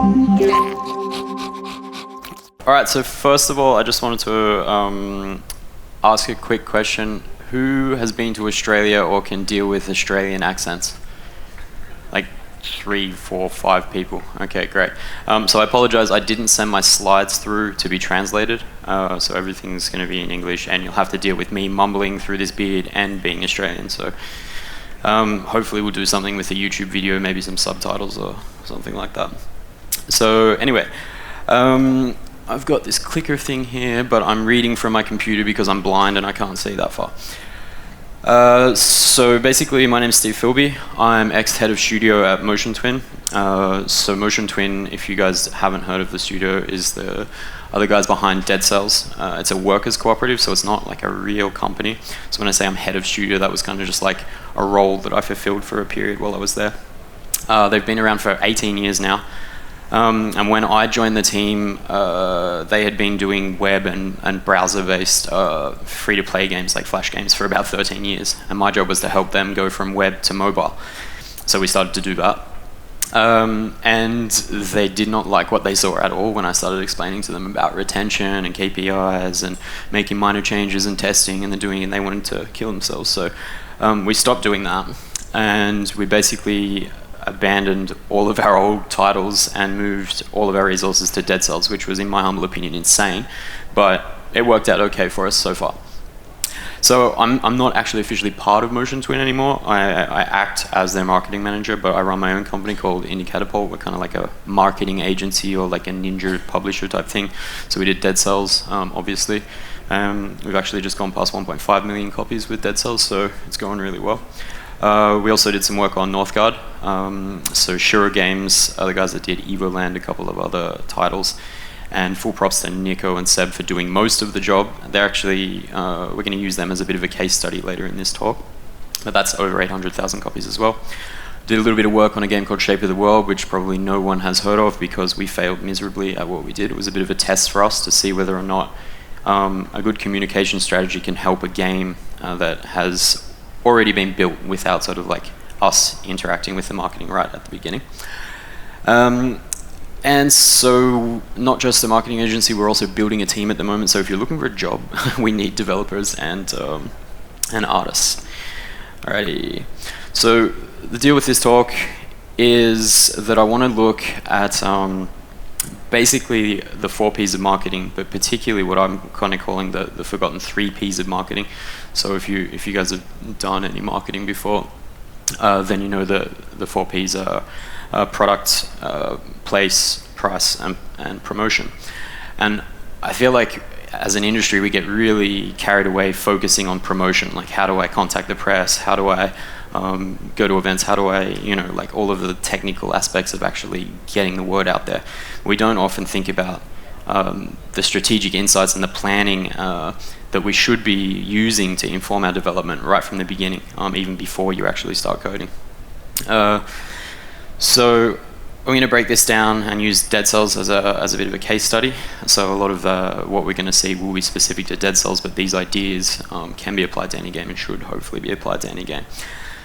All right, so first of all, I just wanted to ask a quick question. Who has been to Australia or can deal with Australian accents? Like 3, 4, 5 people. Okay, great. So I apologize, I didn't send my slides through to be translated, so everything's going to be in English, and you'll have to deal with me mumbling through this beard and being Australian. So hopefully we'll do something with the YouTube video, maybe some subtitles or something like that. So anyway, I've got this clicker thing here, but I'm reading from my computer because I'm blind and I can't see that far. So basically, my name's Steve Filby. I'm ex-head of studio at Motion Twin. So Motion Twin, if you guys haven't heard of the studio, is the other guys behind Dead Cells. It's a workers cooperative, so it's not like a real company. So when I say I'm head of studio, that was kind of just like a role that I fulfilled for a period while I was there. They've been around for 18 years now. And when I joined the team, they had been doing web and browser-based free-to-play games like Flash games for about 13 years. And my job was to help them go from web to mobile. So we started to do that. And they did not like what they saw at all when I started explaining to them about retention and KPIs and making minor changes and testing, and then doing it, and they wanted to kill themselves. So we stopped doing that, and we basically abandoned all of our old titles and moved all of our resources to Dead Cells, which was, in my humble opinion, insane, but it worked out okay for us so far. So I'm not actually officially part of Motion Twin anymore. I act as their marketing manager, but I run my own company called IndieCatapult. We're kind of like a marketing agency or like a ninja publisher type thing. So we did Dead Cells, obviously. We've actually just gone past 1.5 million copies with Dead Cells, so it's going really well. We also did some work on Northgard. So Shura Games are the guys that did Evoland, a couple of other titles. And full props to Nico and Seb for doing most of the job. They're actually, we're going to use them as a bit of a case study later in this talk. But that's over 800,000 copies as well. Did a little bit of work on a game called Shape of the World, which probably no one has heard of because we failed miserably at what we did. It was a bit of a test for us to see whether or not a good communication strategy can help a game that has already been built without sort of like us interacting with the marketing right at the beginning. And so not just the marketing agency, we're also building a team at the moment. So if you're looking for a job, we need developers and artists. Alrighty. So the deal with this talk is that I want to look at basically the 4 P's of marketing, but particularly what I'm kind of calling the forgotten 3 P's of marketing. So if you guys have done any marketing before, then you know the 4 P's are product, place, price, and promotion. And I feel like as an industry we get really carried away focusing on promotion, like how do I contact the press, how do I go to events, how do I, like all of the technical aspects of actually getting the word out there. We don't often think about the strategic insights and the planning that we should be using to inform our development right from the beginning, even before you actually start coding. So I'm going to break this down and use Dead Cells as a bit of a case study. So a lot of what we're going to see will be specific to Dead Cells, but these ideas can be applied to any game and should hopefully be applied to any game.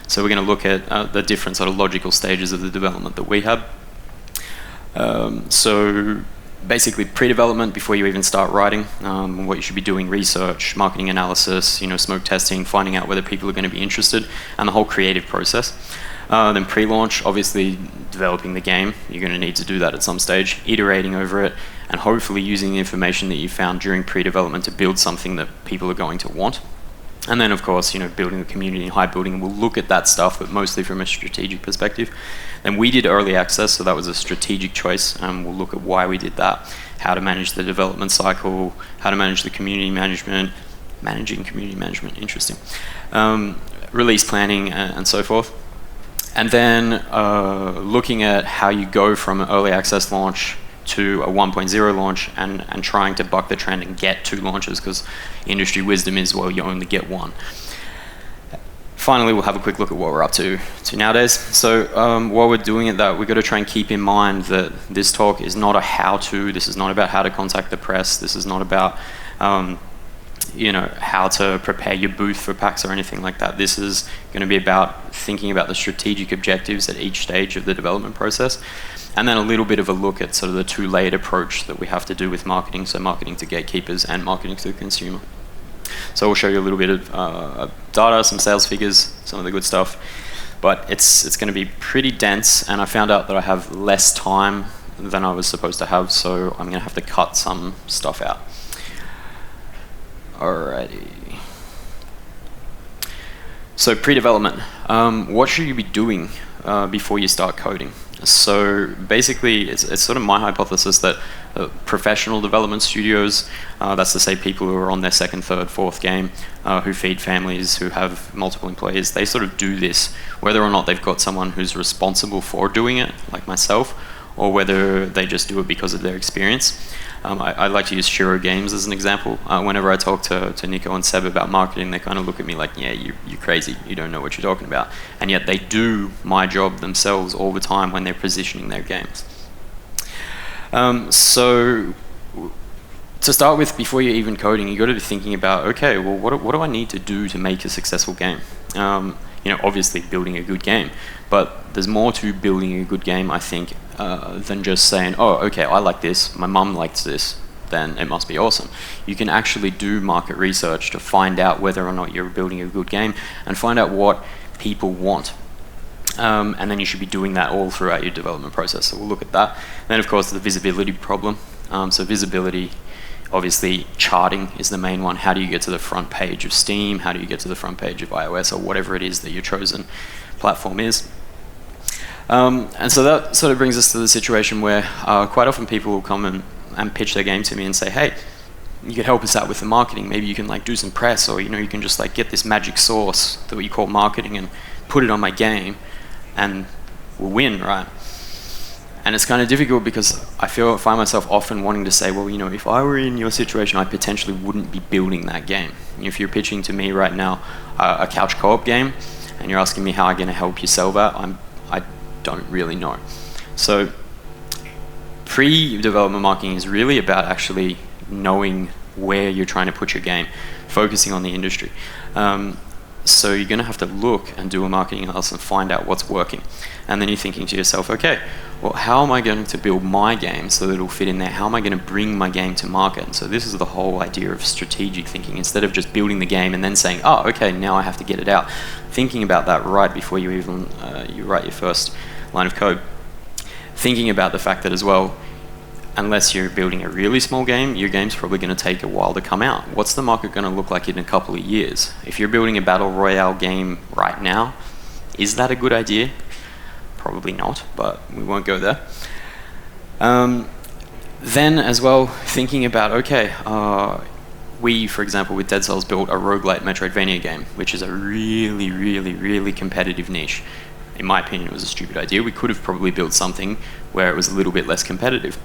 So we're going to look at the different sort of logical stages of the development that we have. So basically pre-development, before you even start writing, what you should be doing: research, marketing analysis, smoke testing, finding out whether people are going to be interested, and the whole creative process. Then pre-launch, obviously developing the game. You're going to need to do that at some stage, iterating over it, and hopefully using the information that you found during pre-development to build something that people are going to want. And then, of course, building the community and hype building. We'll look at that stuff, but mostly from a strategic perspective. Then we did early access, so that was a strategic choice. We'll look at why we did that, how to manage the development cycle, how to manage the community management, managing community management, interesting, release planning, and so forth. And then looking at how you go from an early access launch to a 1.0 launch and trying to buck the trend and get 2 launches, because industry wisdom is, well, you only get 1. Finally, we'll have a quick look at what we're up to nowadays. So while we're doing it, we've got to try and keep in mind that this talk is not a how-to. This is not about how to contact the press. This is not about how to prepare your booth for PAX or anything like that. This is going to be about thinking about the strategic objectives at each stage of the development process, and then a little bit of a look at sort of the two-layered approach that we have to do with marketing, so marketing to gatekeepers and marketing to the consumer. So we'll show you a little bit of data, some sales figures, some of the good stuff, but it's going to be pretty dense, and I found out that I have less time than I was supposed to have, so I'm going to have to cut some stuff out. Alrighty. So pre-development, what should you be doing before you start coding? So basically, it's sort of my hypothesis that professional development studios, that's to say people who are on their second, third, fourth game, who feed families, who have multiple employees, they sort of do this, whether or not they've got someone who's responsible for doing it, like myself, or whether they just do it because of their experience. I like to use Shiro Games as an example. Whenever I talk to Nico and Seb about marketing, they kind of look at me like, yeah, you're crazy, you don't know what you're talking about. And yet they do my job themselves all the time when they're positioning their games. So to start with, before you're even coding, you've got to be thinking about, okay, well, what do I need to do to make a successful game? Obviously building a good game, but there's more to building a good game, I think, than just saying, oh, okay, I like this, my mum likes this, then it must be awesome. You can actually do market research to find out whether or not you're building a good game and find out what people want. And then you should be doing that all throughout your development process. So we'll look at that. Then, of course, the visibility problem. So visibility, obviously, charting is the main one. How do you get to the front page of Steam? How do you get to the front page of iOS or whatever it is that your chosen platform is? And so that sort of brings us to the situation where quite often people will come and pitch their game to me and say, hey, you could help us out with the marketing. Maybe you can do some press, or you can just get this magic sauce that we call marketing and put it on my game and we'll win, right? And it's kind of difficult because I find myself often wanting to say, well, if I were in your situation, I potentially wouldn't be building that game. If you're pitching to me right now a couch co-op game and you're asking me how I'm going to help you sell that, I don't really know. So pre-development marketing is really about actually knowing where you're trying to put your game, focusing on the industry. So you're going to have to look and do a marketing analysis and find out what's working. And then you're thinking to yourself, okay, well, how am I going to build my game so that it'll fit in there? How am I going to bring my game to market? And so this is the whole idea of strategic thinking. Instead of just building the game and then saying, oh, okay, now I have to get it out. Thinking about that right before you even you write your first line of code. Thinking about the fact that as well, unless you're building a really small game, your game's probably going to take a while to come out. What's the market going to look like in a couple of years? If you're building a battle royale game right now, is that a good idea? Probably not, but we won't go there. Then as well, thinking about, okay, we, for example, with Dead Cells built a roguelite Metroidvania game, which is a really, really, really competitive niche. In my opinion, it was a stupid idea. We could have probably built something where it was a little bit less competitive.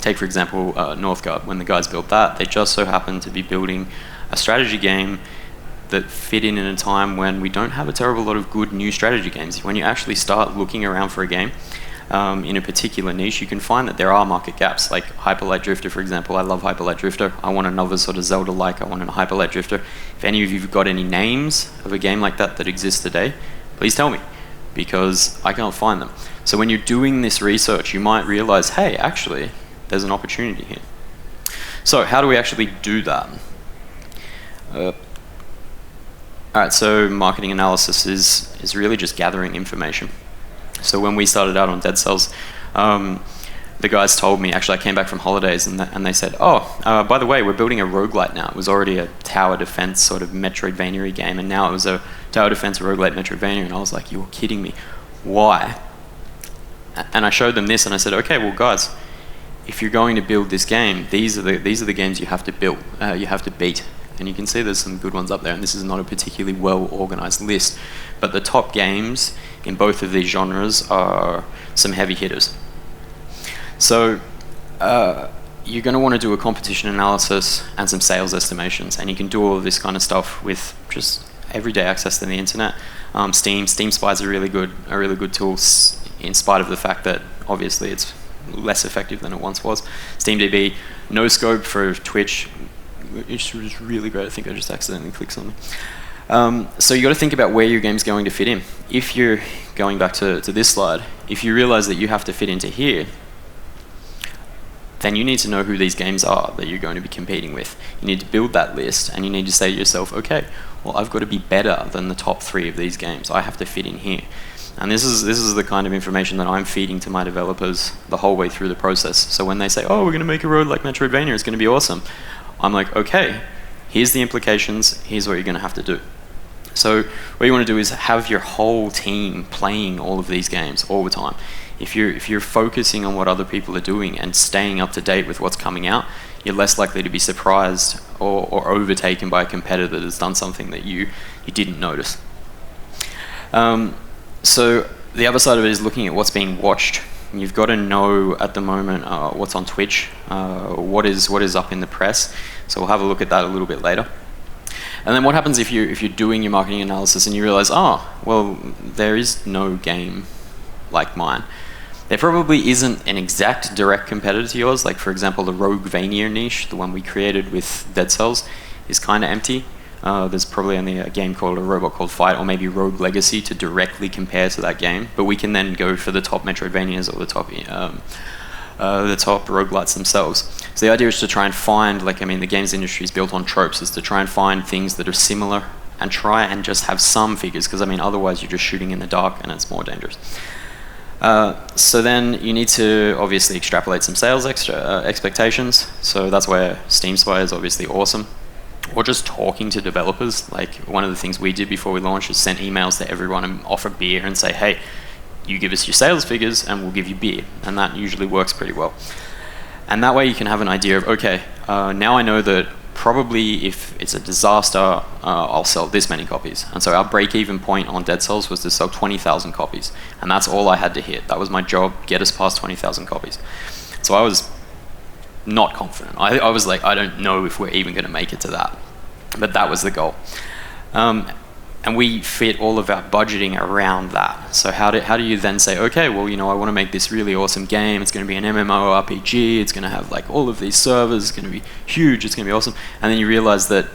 Take, for example, Northgard. When the guys built that, they just so happened to be building a strategy game that fit in a time when we don't have a terrible lot of good new strategy games. When you actually start looking around for a game in a particular niche, you can find that there are market gaps. Like Hyper Light Drifter, for example. I love Hyper Light Drifter. I want another sort of Zelda-like. I want a Hyper Light Drifter. If any of you have got any names of a game like that exists today, please tell me, because I can't find them. So when you're doing this research, you might realize, hey, actually, there's an opportunity here. So how do we actually do that? Alright, so marketing analysis is really just gathering information. So when we started out on Dead Cells, the guys told me, actually I came back from holidays and they said, oh, by the way, we're building a roguelite now. It was already a tower defense sort of Metroidvania game, and now it was a tower defense roguelite Metroidvania, and I was like, you're kidding me. Why? And I showed them this and I said, okay, well guys, if you're going to build this game, these are the games you have to build, you have to beat. And you can see there's some good ones up there, and this is not a particularly well-organized list, but the top games in both of these genres are some heavy hitters. So you're going to want to do a competition analysis and some sales estimations, and you can do all of this kind of stuff with just everyday access to the internet. Steam Spy is a really good tool, in spite of the fact that obviously it's less effective than it once was. SteamDB, no scope for Twitch, which was really great. I think I just accidentally clicked something. So you got to think about where your game's going to fit in. If you're going back to this slide, if you realize that you have to fit into here, then you need to know who these games are that you're going to be competing with. You need to build that list, and you need to say to yourself, okay, well, I've got to be better than the top 3 of these games. I have to fit in here. And this is the kind of information that I'm feeding to my developers the whole way through the process. So when they say, oh, we're going to make a road like Metroidvania, it's going to be awesome, I'm like, okay, here's the implications, here's what you're going to have to do. So what you want to do is have your whole team playing all of these games all the time. If you're focusing on what other people are doing and staying up to date with what's coming out, you're less likely to be surprised or overtaken by a competitor that has done something that you didn't notice. So the other side of it is looking at what's being watched. You've got to know at the moment what's on Twitch, what is up in the press. So we'll have a look at that a little bit later. And then what happens if you're doing your marketing analysis and you realize, oh, well, there is no game like mine. There probably isn't an exact direct competitor to yours. Like, for example, the Roguevania niche, the one we created with Dead Cells, is kind of empty. There's probably only a game called a robot called Fight, or maybe Rogue Legacy to directly compare to that game. But we can then go for the top Metroidvanias or the top roguelites themselves. So the idea is to try and find, the games industry is built on tropes, is to try and find things that are similar and try and just have some figures, because otherwise you're just shooting in the dark and it's more dangerous. So then you need to obviously extrapolate some sales expectations. So that's where Steam Spy is obviously awesome. Or just talking to developers. Like, one of the things we did before we launched is send emails to everyone and offer beer and say, hey, you give us your sales figures and we'll give you beer. And that usually works pretty well. And that way you can have an idea of, okay, now I know that probably if it's a disaster, I'll sell this many copies. And so our break-even point on Dead Cells was to sell 20,000 copies. And that's all I had to hit. That was my job, get us past 20,000 copies. So I was not confident. I was like, I don't know if we're even going to make it to that. But that was the goal. And we fit all of our budgeting around that. So how do you then say, okay, well, I want to make this really awesome game. It's going to be an MMORPG. It's going to have all of these servers. It's going to be huge. It's going to be awesome. And then you realize that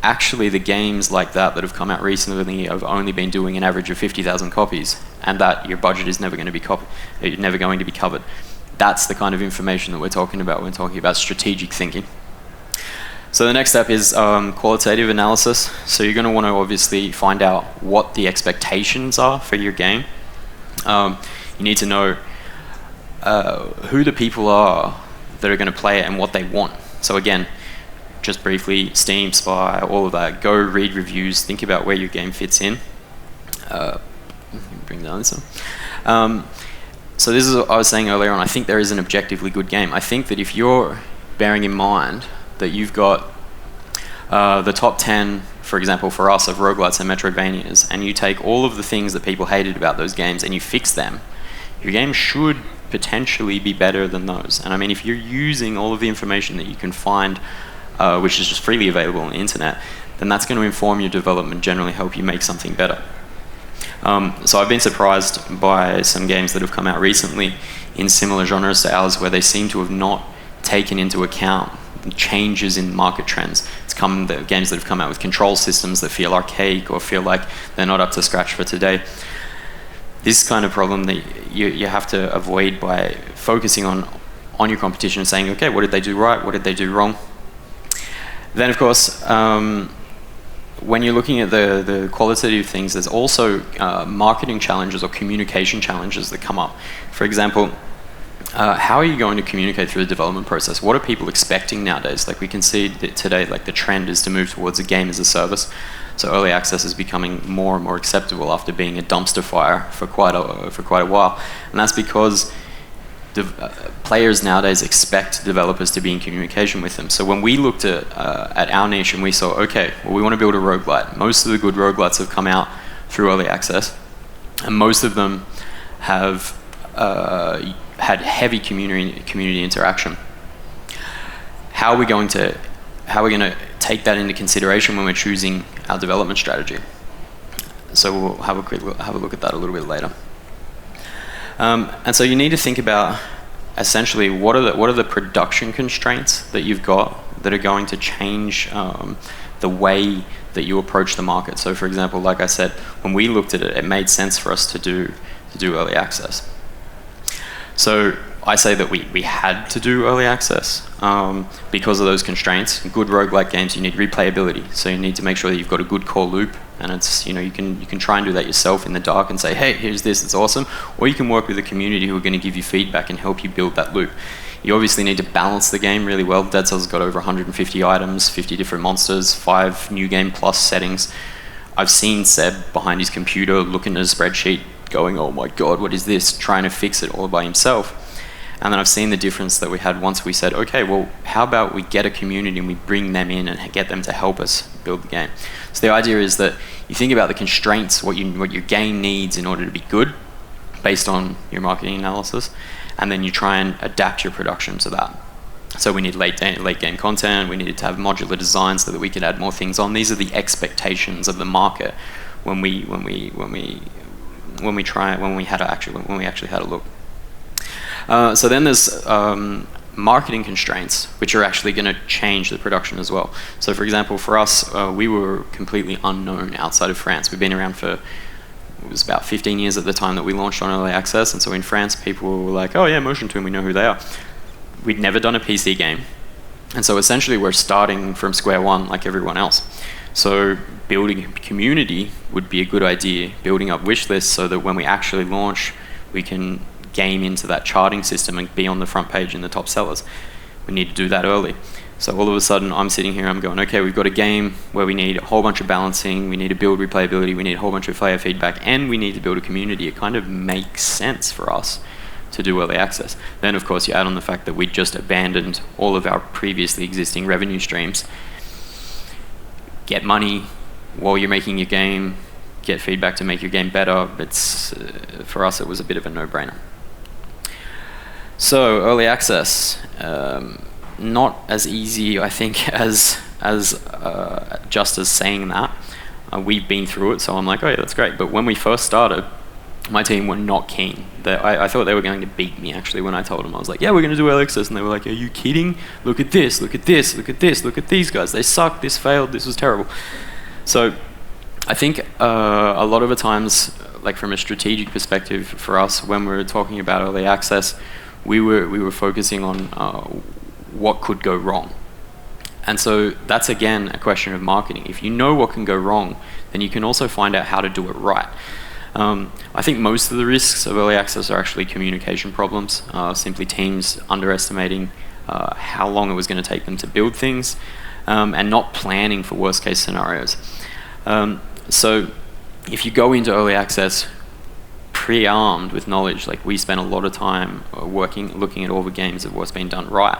actually the games like that have come out recently have only been doing an average of 50,000 copies, and that your budget is never going to be covered. That's the kind of information that we're talking about when we're talking about strategic thinking. So the next step is qualitative analysis. So you're going to want to obviously find out what the expectations are for your game. You need to know who the people are that are going to play it and what they want. So again, just briefly, Steam, Spy, all of that. Go read reviews. Think about where your game fits in. Bring down this one. So this is what I was saying earlier on. I think there is an objectively good game. I think that if you're bearing in mind that you've got the top 10, for example, for us, of roguelites and Metroidvanias, and you take all of the things that people hated about those games and you fix them, your game should potentially be better than those. And if you're using all of the information that you can find, which is just freely available on the internet, then that's going to inform your development, generally help you make something better. So I've been surprised by some games that have come out recently in similar genres to ours, where they seem to have not taken into account changes in market trends. The games that have come out with control systems that feel archaic or feel like they're not up to scratch for today. This kind of problem that you have to avoid by focusing on your competition and saying, okay, what did they do right, what did they do wrong? Then, of course, when you're looking at the qualitative things, there's also marketing challenges or communication challenges that come up. For example, how are you going to communicate through the development process? What are people expecting nowadays? We can see that today, the trend is to move towards a game as a service. So early access is becoming more and more acceptable after being a dumpster fire for quite a while. And that's because players nowadays expect developers to be in communication with them. So when we looked at our niche and we saw, okay, well, we want to build a roguelite. Most of the good roguelites have come out through early access, and most of them have had heavy community interaction. How are we going to take that into consideration when we're choosing our development strategy? So we'll have a look at that a little bit later. And so you need to think about essentially what are the production constraints that you've got that are going to change the way that you approach the market. So for example, like I said, when we looked at it, it made sense for us to do early access. So I say that we had to do early access because of those constraints. In good roguelike games, you need replayability. So you need to make sure that you've got a good core loop, and it's, you know, you can try and do that yourself in the dark and say, hey, here's this, it's awesome. Or you can work with a community who are going to give you feedback and help you build that loop. You obviously need to balance the game really well. Dead Cells has got over 150 items, 50 different monsters, 5 new game plus settings. I've seen Seb behind his computer looking at a spreadsheet going, oh my god, what is this? Trying to fix it all by himself. And then I've seen the difference that we had once we said, okay, well, how about we get a community and we bring them in and get them to help us build the game. So the idea is that you think about the constraints, what your game needs in order to be good, based on your marketing analysis, and then you try and adapt your production to that. So we need late game content, we needed to have modular design so that we could add more things on. These are the expectations of the market when we actually had a look. So then there's marketing constraints, which are actually going to change the production as well. So for example, for us, we were completely unknown outside of France. We've been around for, it was about 15 years at the time that we launched on early access, and so in France people were like, oh yeah, Motion Twin, we know who they are. We'd never done a PC game, and so essentially we're starting from square one like everyone else. So building a community would be a good idea, building up wish lists so that when we actually launch, we can game into that charting system and be on the front page in the top sellers. We need to do that early. So all of a sudden I'm sitting here, I'm going, okay, we've got a game where we need a whole bunch of balancing, we need to build replayability, we need a whole bunch of player feedback, and we need to build a community. It kind of makes sense for us to do early access. Then of course you add on the fact that we just abandoned all of our previously existing revenue streams. Get money while you're making your game, get feedback to make your game better. It's, for us it was a bit of a no-brainer. So early access, not as easy, I think, as just as saying that. We've been through it, so I'm like, oh yeah, that's great. But when we first started, my team were not keen. I thought they were going to beat me, actually, when I told them. I was like, yeah, we're going to do early access. And they were like, are you kidding? Look at this, look at this, look at this, look at these guys. They suck, this failed, this was terrible. So I think a lot of the times, like from a strategic perspective for us, when we were talking about early access, we were focusing on what could go wrong. And so that's again a question of marketing. If you know what can go wrong, then you can also find out how to do it right. I think most of the risks of early access are actually communication problems, simply teams underestimating how long it was going to take them to build things, and not planning for worst case scenarios. So if you go into early access pre-armed with knowledge, like we spent a lot of time looking at all the games of what's been done right,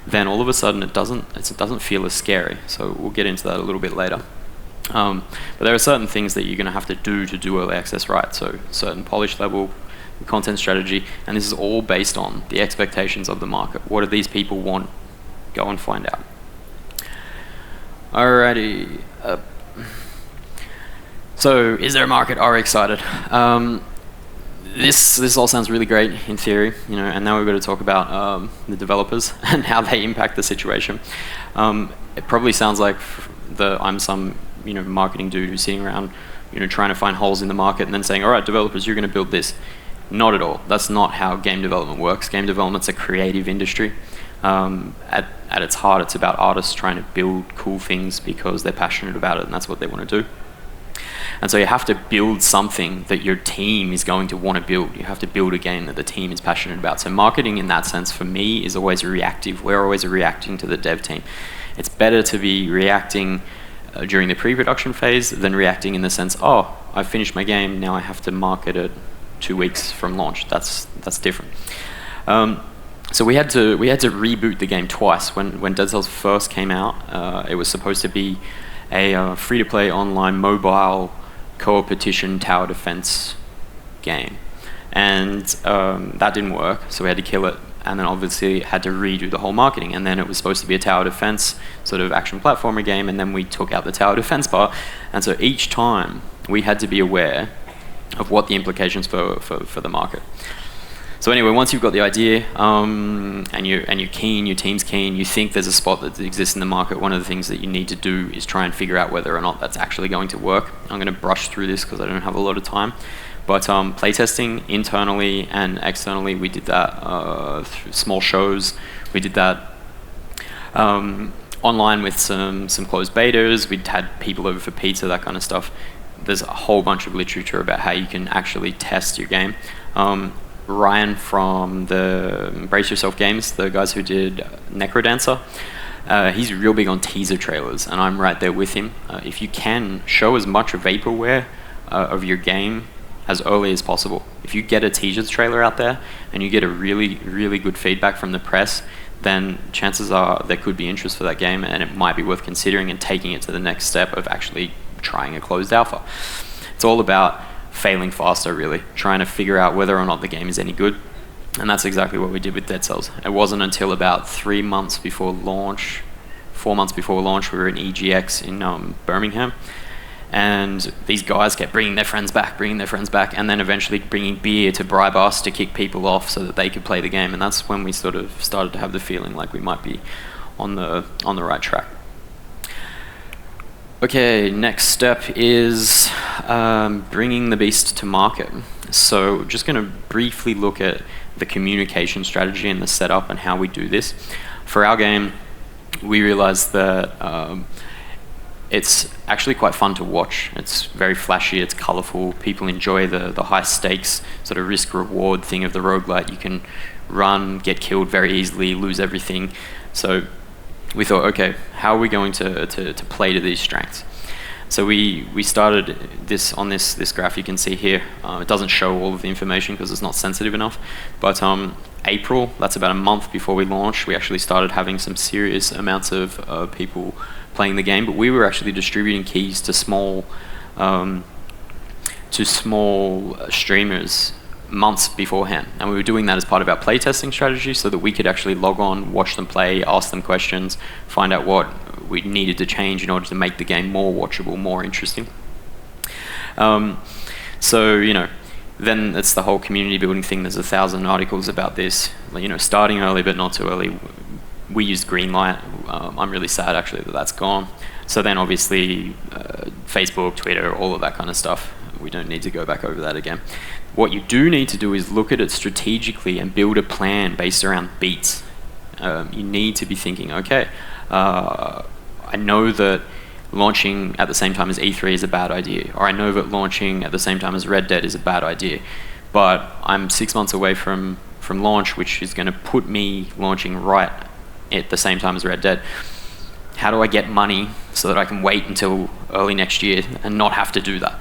then all of a sudden it doesn't feel as scary. So we'll get into that a little bit later. But there are certain things that you're going to have to do early access right. So certain polish level, content strategy, and this is all based on the expectations of the market. What do these people want? Go and find out. Alrighty. So is there a market? Are we excited? This all sounds really great in theory, you know, and now we've got to talk about the developers and how they impact the situation. It probably sounds like I'm some, you know, marketing dude who's sitting around, you know, trying to find holes in the market and then saying, all right, developers, you're going to build this. Not at all. That's not how game development works. Game development's a creative industry. At its heart, it's about artists trying to build cool things because they're passionate about it and that's what they want to do. And so you have to build something that your team is going to want to build. You have to build a game that the team is passionate about. So marketing in that sense, for me, is always reactive. We're always reacting to the dev team. It's better to be reacting during the pre-production phase than reacting in the sense, oh, I've finished my game, now I have to market it 2 weeks from launch. That's different. So we had to reboot the game twice. When Dead Cells first came out, it was supposed to be a free-to-play online mobile competition tower defense game, and that didn't work, so we had to kill it, and then obviously had to redo the whole marketing. And then it was supposed to be a tower defense sort of action platformer game, and then we took out the tower defense part, and so each time we had to be aware of what the implications for the market. So anyway, once you've got the idea and you're keen, your team's keen, you think there's a spot that exists in the market, one of the things that you need to do is try and figure out whether or not that's actually going to work. I'm going to brush through this because I don't have a lot of time. But playtesting internally and externally, we did that through small shows. We did that online with some closed betas. We'd had people over for pizza, that kind of stuff. There's a whole bunch of literature about how you can actually test your game. Ryan from the Brace Yourself Games, the guys who did Necrodancer, he's real big on teaser trailers, and I'm right there with him. If you can, show as much vaporware of your game as early as possible. If you get a teaser trailer out there and you get a really, really good feedback from the press, then chances are there could be interest for that game, and it might be worth considering and taking it to the next step of actually trying a closed alpha. It's all about failing faster, really, trying to figure out whether or not the game is any good. And that's exactly what we did with Dead Cells. It wasn't until about 3 months before launch, 4 months before launch, we were in EGX in Birmingham. And these guys kept bringing their friends back, and then eventually bringing beer to bribe us to kick people off so that they could play the game. And that's when we sort of started to have the feeling like we might be on the right track. Okay, next step is bringing the beast to market. So just going to briefly look at the communication strategy and the setup and how we do this. For our game, we realized that it's actually quite fun to watch. It's very flashy, it's colorful, people enjoy the high stakes sort of risk-reward thing of the roguelite. You can run, get killed very easily, lose everything. So we thought, okay, how are we going to play to these strengths? So we started this on this graph you can see here. It doesn't show all of the information because it's not sensitive enough, but April, that's about a month before we launched, we actually started having some serious amounts of people playing the game, but we were actually distributing keys to small streamers months beforehand, and we were doing that as part of our playtesting strategy so that we could actually log on, watch them play, ask them questions, find out what we needed to change in order to make the game more watchable, more interesting. So, you know, then it's the whole community building thing. There's 1,000 articles about this, you know, starting early but not too early. We used Greenlight. I'm really sad actually that that's gone. So then obviously Facebook, Twitter, all of that kind of stuff. We don't need to go back over that again. What you do need to do is look at it strategically and build a plan based around beats. You need to be thinking, okay, I know that launching at the same time as E3 is a bad idea, or I know that launching at the same time as Red Dead is a bad idea, but I'm 6 months away from launch, which is going to put me launching right at the same time as Red Dead. How do I get money so that I can wait until early next year and not have to do that?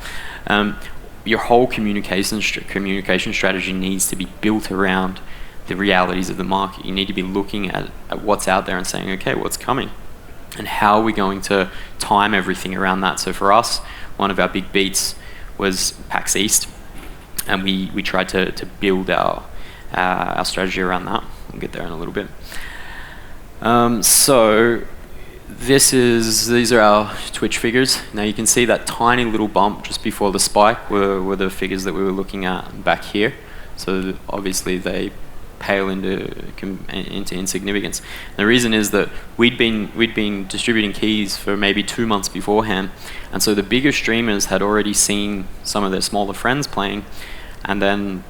Your whole communication strategy needs to be built around the realities of the market. You need to be looking at what's out there and saying, okay, what's coming? And how are we going to time everything around that? So for us, one of our big beats was PAX East, and we tried to build our strategy around that. We'll get there in a little bit. So these are our Twitch figures. Now you can see that tiny little bump just before the spike were the figures that we were looking at back here. So obviously they pale into insignificance. And the reason is that we'd been distributing keys for maybe 2 months beforehand, and so the bigger streamers had already seen some of their smaller friends playing, and then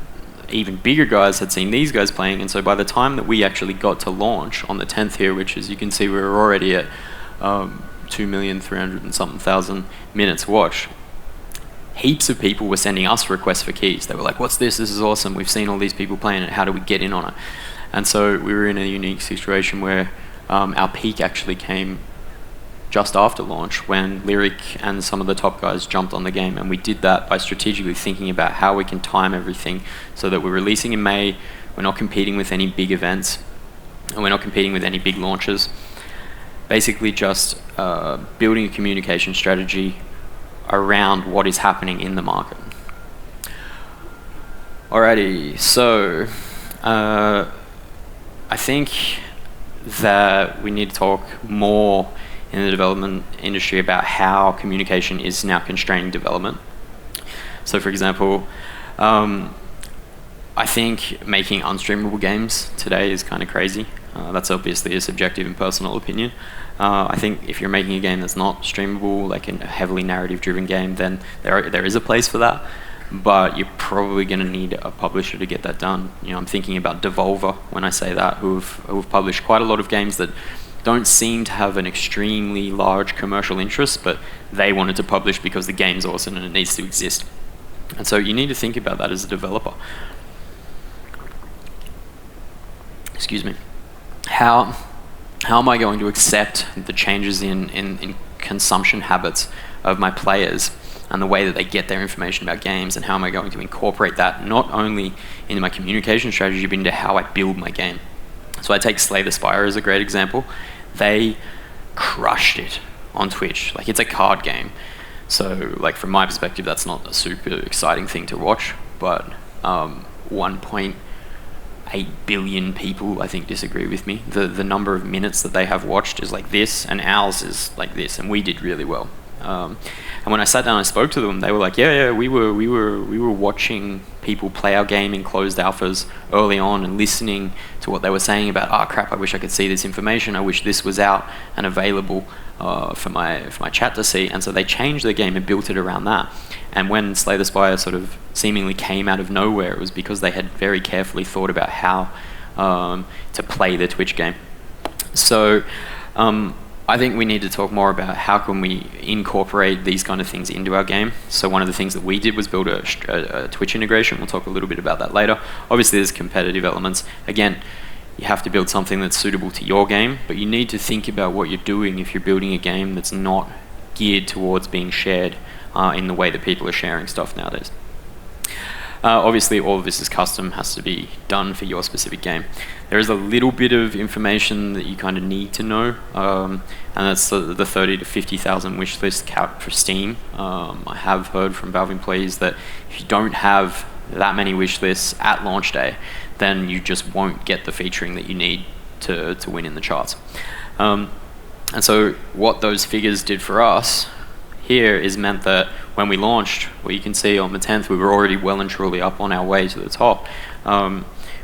even bigger guys had seen these guys playing, and so by the time that we actually got to launch on the 10th here, which as you can see we were already at 2,300,000 and something minutes watched, heaps of people were sending us requests for keys. They were like, what's this? This is awesome. We've seen all these people playing it. How do we get in on it? And so we were in a unique situation where our peak actually came just after launch when Lyric and some of the top guys jumped on the game, and we did that by strategically thinking about how we can time everything so that we're releasing in May, we're not competing with any big events, and we're not competing with any big launches. Basically just building a communication strategy around what is happening in the market. Alrighty, so I think that we need to talk more in the development industry about how communication is now constraining development. So for example, I I think making unstreamable games today is kind of crazy. That's obviously a subjective and personal opinion. I think if you're making a game that's not streamable, like a heavily narrative-driven game, then there is a place for that. But you're probably going to need a publisher to get that done. I'm thinking about Devolver when I say that, who've published quite a lot of games that don't seem to have an extremely large commercial interest, but they wanted to publish because the game's awesome and it needs to exist. And so you need to think about that as a developer. Excuse me. How am I going to accept the changes in consumption habits of my players and the way that they get their information about games, and how am I going to incorporate that not only into my communication strategy, but into how I build my game? So I take Slay the Spire as a great example. They crushed it on Twitch. Like, it's a card game. So, like, from my perspective, that's not a super exciting thing to watch, but 1.8 billion people, I think, disagree with me. The number of minutes that they have watched is like this, and ours is like this, and we did really well. And when I sat down and spoke to them, they were like, yeah, we were watching people play our game in closed alphas early on and listening to what they were saying about, crap, I wish I could see this information. I wish this was out and available for my chat to see. And so they changed their game and built it around that. And when Slay the Spire sort of seemingly came out of nowhere, it was because they had very carefully thought about how to play the Twitch game. So I think we need to talk more about how can we incorporate these kind of things into our game. So one of the things that we did was build a Twitch integration. We'll talk a little bit about that later. Obviously, there's competitive elements. Again, you have to build something that's suitable to your game, but you need to think about what you're doing if you're building a game that's not geared towards being shared in the way that people are sharing stuff nowadays. Obviously, all of this is custom, has to be done for your specific game. There is a little bit of information that you kind of need to know, and that's the 30 to 50,000 wish list cap for Steam. I have heard from Valve employees that if you don't have that many wish lists at launch day, then you just won't get the featuring that you need to win in the charts. And so what those figures did for us here is meant that when we launched, well, you can see on the 10th, we were already well and truly up on our way to the top.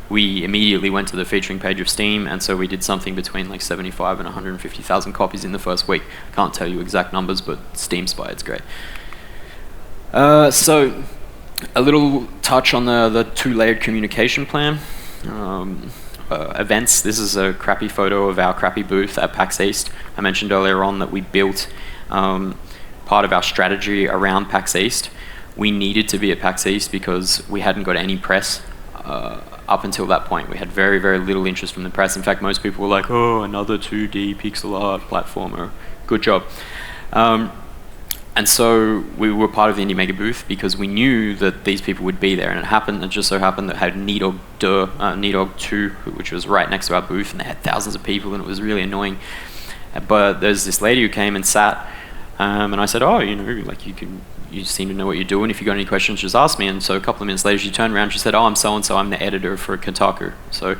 We immediately went to the featuring page of Steam, and so we did something between like 75 and 150,000 copies in the first week. Can't tell you exact numbers, but Steam Spy, it's great. So a little touch on the two-layered communication plan. Events, this is a crappy photo of our crappy booth at PAX East. I mentioned earlier on that we built part of our strategy around PAX East. We needed to be at PAX East because we hadn't got any press up until that point. We had very, very little interest from the press. In fact, most people were like, oh, another 2D pixel art platformer. Good job. And so we were part of the Indie Mega booth because we knew that these people would be there. And it just so happened that had Nidog 2, which was right next to our booth, and they had thousands of people, and it was really annoying. But there's this lady who came and sat, and I said, oh, like you seem to know what you're doing. If you got any questions, just ask me. And so a couple of minutes later, she turned around and she said, oh, I'm so-and-so, I'm the editor for Kotaku. So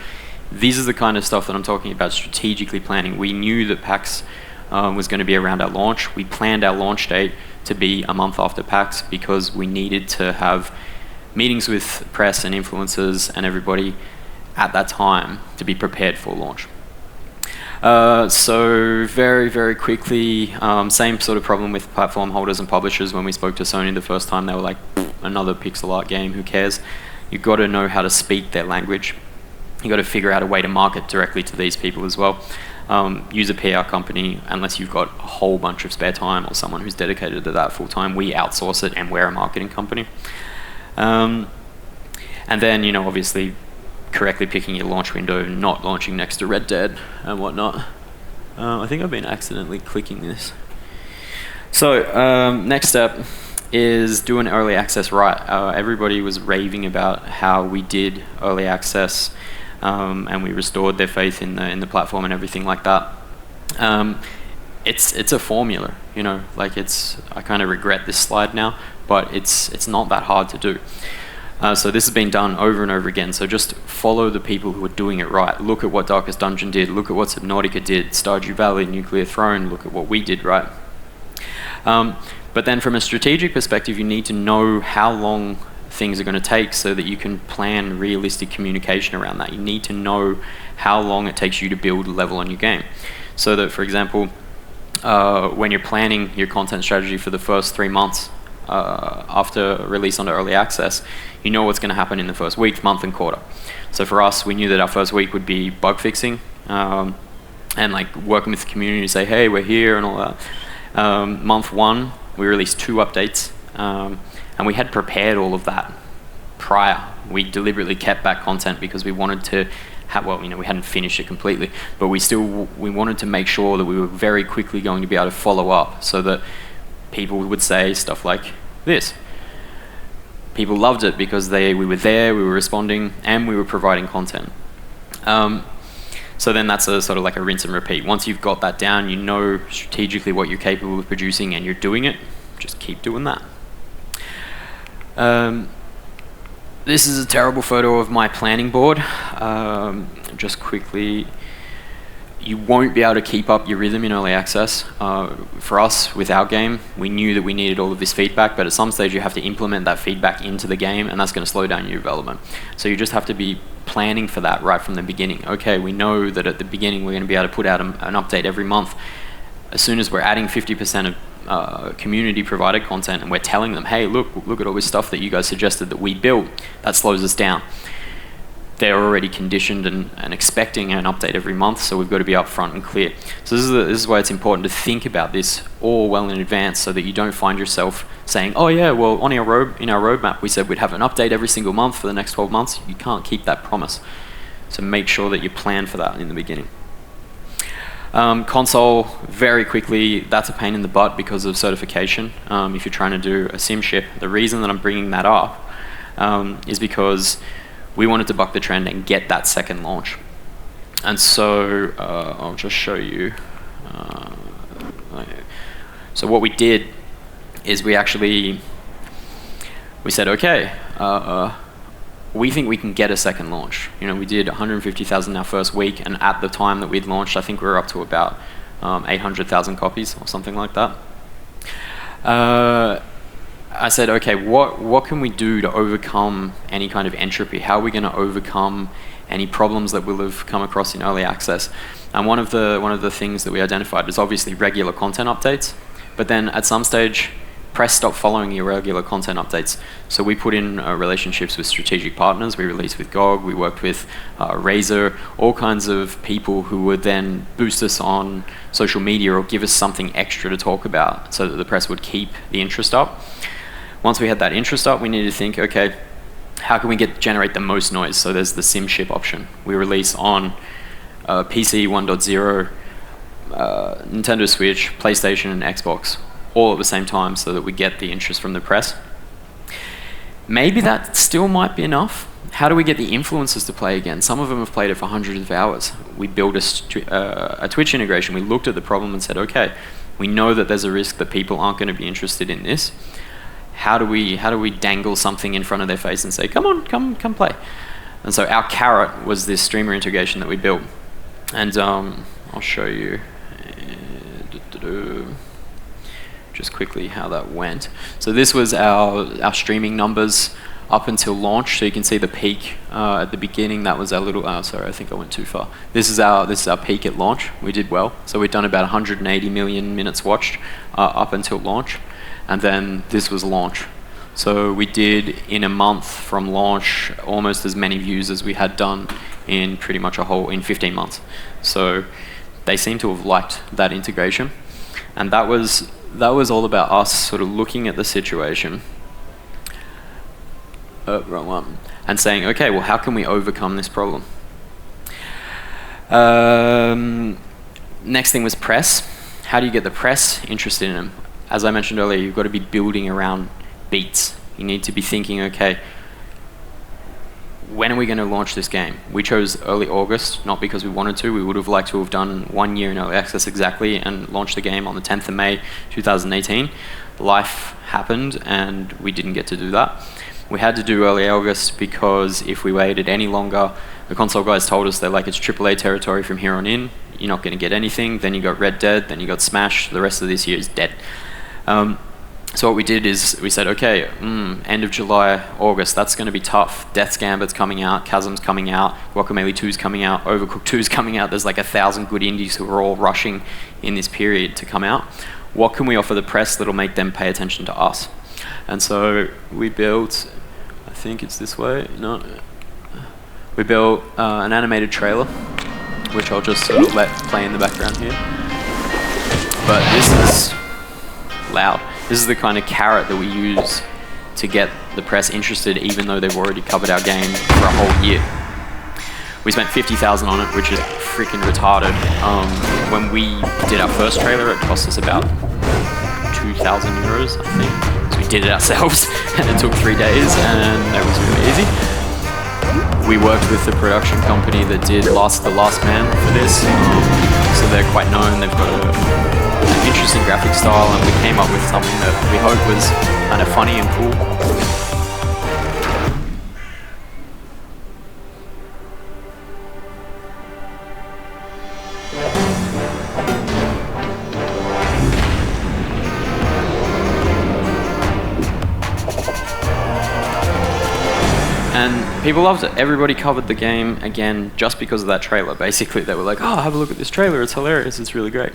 these are the kind of stuff that I'm talking about strategically planning. We knew that PAX was going to be around our launch. We planned our launch date to be a month after PAX because we needed to have meetings with press and influencers and everybody at that time to be prepared for launch. So very, very quickly, same sort of problem with platform holders and publishers. When we spoke to Sony the first time, they were like, another pixel art game, who cares? You've got to know how to speak their language. You've got to figure out a way to market directly to these people as well. Use a PR company unless you've got a whole bunch of spare time or someone who's dedicated to that full time. We outsource it and we're a marketing company. And then, obviously, correctly picking your launch window, not launching next to Red Dead and whatnot. I think I've been accidentally clicking this. So next step is do an early access right. Everybody was raving about how we did early access and we restored their faith in the platform and everything like that. It's a formula, like I kind of regret this slide now, but it's not that hard to do. So this has been done over and over again. So just follow the people who are doing it right. Look at what Darkest Dungeon did. Look at what Subnautica did. Stardew Valley, Nuclear Throne. Look at what we did right. But then from a strategic perspective, you need to know how long things are going to take so that you can plan realistic communication around that. You need to know how long it takes you to build a level on your game. So that, for example, when you're planning your content strategy for the first 3 months after release onto early access, you know what's going to happen in the first week, month, and quarter. So for us, we knew that our first week would be bug fixing and like working with the community to say, hey, we're here and all that. Month 1, we released 2 updates, and we had prepared all of that prior. We deliberately kept back content because we wanted to have, well, we hadn't finished it completely, but we wanted to make sure that we were very quickly going to be able to follow up so that people would say stuff like this. People loved it because we were there, we were responding, and we were providing content. So then that's a sort of like a rinse and repeat. Once you've got that down, you know strategically what you're capable of producing and you're doing it, just keep doing that. This is a terrible photo of my planning board. Just quickly, you won't be able to keep up your rhythm in early access. For us, with our game, we knew that we needed all of this feedback, but at some stage you have to implement that feedback into the game, and that's going to slow down your development. So you just have to be planning for that right from the beginning. Okay, we know that at the beginning we're going to be able to put out an update every month. As soon as we're adding 50% of community provided content and we're telling them, hey, look at all this stuff that you guys suggested that we built, that slows us down. They're already conditioned and expecting an update every month, so we've got to be upfront and clear. So this is why it's important to think about this all well in advance so that you don't find yourself saying, oh yeah, well in our roadmap we said we'd have an update every single month for the next 12 months. You can't keep that promise. So make sure that you plan for that in the beginning. Console, very quickly, that's a pain in the butt because of certification. If you're trying to do a sim ship, the reason that I'm bringing that up is because we wanted to buck the trend and get that second launch. And so I'll just show you. So what we did is we said, okay, we think we can get a second launch. We did 150,000 our first week, and at the time that we'd launched, I think we were up to about 800,000 copies or something like that. I said, okay, what can we do to overcome any kind of entropy? How are we going to overcome any problems that we'll have come across in early access? And one of the things that we identified was obviously regular content updates, but then at some stage, press stopped following your regular content updates. So we put in relationships with strategic partners. We released with GOG, we worked with Razer, all kinds of people who would then boost us on social media or give us something extra to talk about so that the press would keep the interest up. Once we had that interest up, we needed to think, okay, how can we generate the most noise? So there's the sim ship option. We release on PC 1.0, Nintendo Switch, PlayStation, and Xbox, all at the same time so that we get the interest from the press. Maybe that still might be enough. How do we get the influencers to play again? Some of them have played it for hundreds of hours. We built a Twitch integration. We looked at the problem and said, okay, we know that there's a risk that people aren't going to be interested in this. How do we dangle something in front of their face and say, come on, come play? And so our carrot was this streamer integration that we built. And I'll show you just quickly how that went. So this was our streaming numbers up until launch. So you can see the peak at the beginning. That was our little, sorry, I think I went too far. This is our peak at launch. We did well. So we'd done about 180 million minutes watched up until launch. And then this was launch. So we did, in a month from launch, almost as many views as we had done in pretty much in 15 months. So they seem to have liked that integration. And that was all about us sort of looking at the situation, wrong one, and saying, okay, well, how can we overcome this problem? Next thing was press. How do you get the press interested in them? As I mentioned earlier, you've got to be building around beats. You need to be thinking, okay, when are we going to launch this game? We chose early August, not because we wanted to. We would have liked to have done 1 year in early access exactly and launched the game on the 10th of May 2018. Life happened and we didn't get to do that. We had to do early August because if we waited any longer, the console guys told us they're like, it's AAA territory from here on in. You're not going to get anything. Then you got Red Dead, then you got Smash. The rest of this year is dead. So what we did is we said, okay, end of July, August, that's going to be tough. Death's Gambit's coming out, Chasm's coming out, Guacamelee 2's coming out, Overcooked 2's coming out. There's like 1,000 good indies who are all rushing in this period to come out. What can we offer the press that'll make them pay attention to us? And so we built, I think it's this way, no. We built an animated trailer, which I'll just sort of let play in the background here. But this is loud. This is the kind of carrot that we use to get the press interested, even though they've already covered our game for a whole year. We spent 50,000 on it, which is freaking retarded. When we did our first trailer, it cost us about 2,000 euros, I think. So we did it ourselves, and it took 3 days, and that was really easy. We worked with the production company that did The Last Man for this, so they're quite known. They've got an interesting graphic style, and we came up with something that we hope was kind of funny and cool. And people loved it. Everybody covered the game again just because of that trailer. Basically, they were like, "Oh, have a look at this trailer. It's hilarious. It's really great."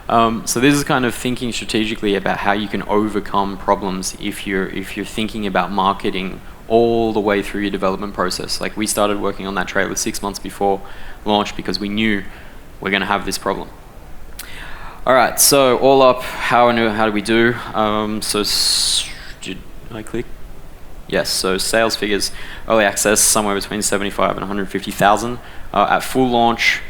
So this is kind of thinking strategically about how you can overcome problems if you're thinking about marketing all the way through your development process. Like we started working on that trailer 6 months before launch because we knew we're going to have this problem. All right. So all up, how do we do? Did I click? Yes, so sales figures, early access, somewhere between 75 and 150,000. At full launch,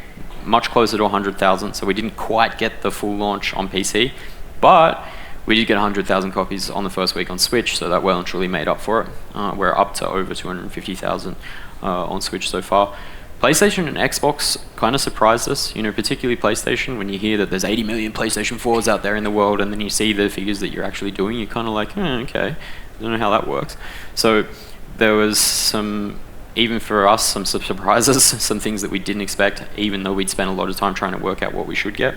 much closer to 100,000, so we didn't quite get the full launch on PC, but we did get 100,000 copies on the first week on Switch, so that well and truly made up for it. We're up to over 250,000 on Switch so far. PlayStation and Xbox kind of surprised us, particularly PlayStation. When you hear that there's 80 million PlayStation 4s out there in the world, and then you see the figures that you're actually doing, you're kind of like, okay. I don't know how that works. So there was even for us, some surprises, some things that we didn't expect, even though we'd spent a lot of time trying to work out what we should get.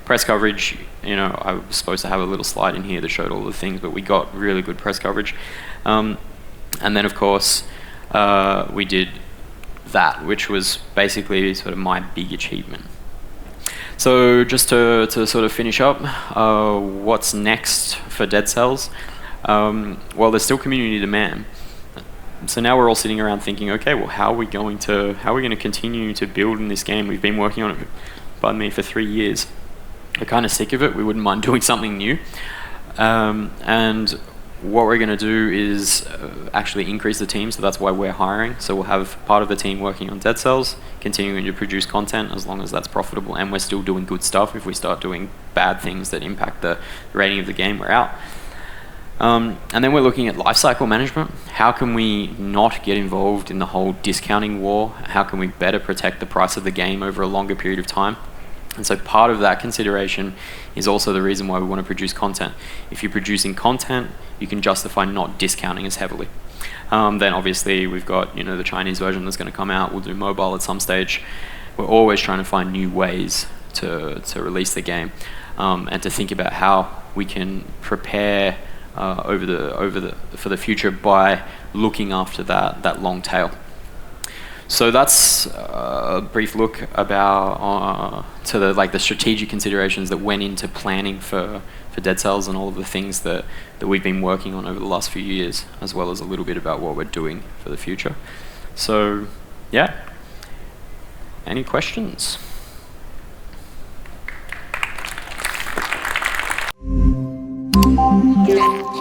Press coverage, I was supposed to have a little slide in here that showed all the things, but we got really good press coverage. And then, of course, we did that, which was basically sort of my big achievement. So just to sort of finish up, what's next for Dead Cells? Well, there's still community demand. So now we're all sitting around thinking, okay, well, how are we going to continue to build in this game? We've been working on it, for 3 years. We're kind of sick of it. We wouldn't mind doing something new. And what we're going to do is actually increase the team. So that's why we're hiring. So we'll have part of the team working on Dead Cells, continuing to produce content as long as that's profitable, and we're still doing good stuff. If we start doing bad things that impact the rating of the game, we're out. And then we're looking at lifecycle management. How can we not get involved in the whole discounting war? How can we better protect the price of the game over a longer period of time? And so part of that consideration is also the reason why we want to produce content. If you're producing content, you can justify not discounting as heavily. Then obviously we've got the Chinese version that's going to come out. We'll do mobile at some stage. We're always trying to find new ways to release the game, and to think about how we can prepare for the future by looking after that long tail. So that's a brief look about to the strategic considerations that went into planning for Dead Cells and all of the things that we've been working on over the last few years, as well as a little bit about what we're doing for the future. So yeah, any questions? Yeah.